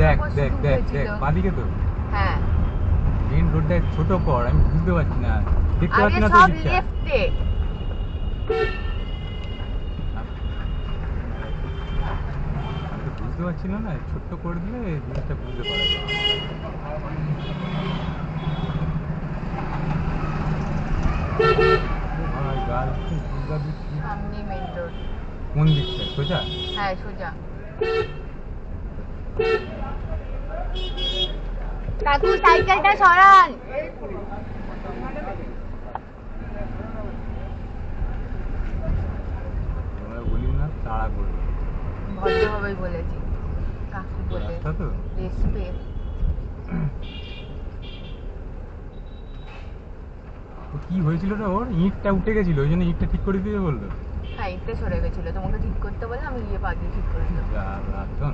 দেখ উপর দেখ শুধু দেখ উঠেছিল। দেখ বাদিকে তো হ্যাঁ মেইন রোডটা ছোট কর, আমি বুঝতে পারছি না, দেখতে আরে পাচ্ছি না তো সব দিকটা। লেফটে। আমি তো বুঝতে পারছি না, না ছোট্ট করে দিলে জিনিসটা বুঝতে পারা যায়। ভাই গাল দুর্গা দিচ্ছি। সামনে মেইন রোড। কোন দিকটা সোজা? হ্যাঁ সোজা। কাকু সাইকেলটা সরান। তোমরা বলি না তাড়া করবে। ভদ্রভাবেই বলেছি কাকু বলে। রাস্তা তো রেসপেক্ট। তো কি হয়েছিল রে, ওর ইঁটটা উঠে গেছিল ওই জন্য ইঁটটা ঠিক করে দিতে বললো। হ্যাঁ ইটটা সরে গেছিল, তোমাকে ঠিক করতে বললে আমি গিয়ে পা দিয়ে ঠিক করে দিলাম। যা রাজন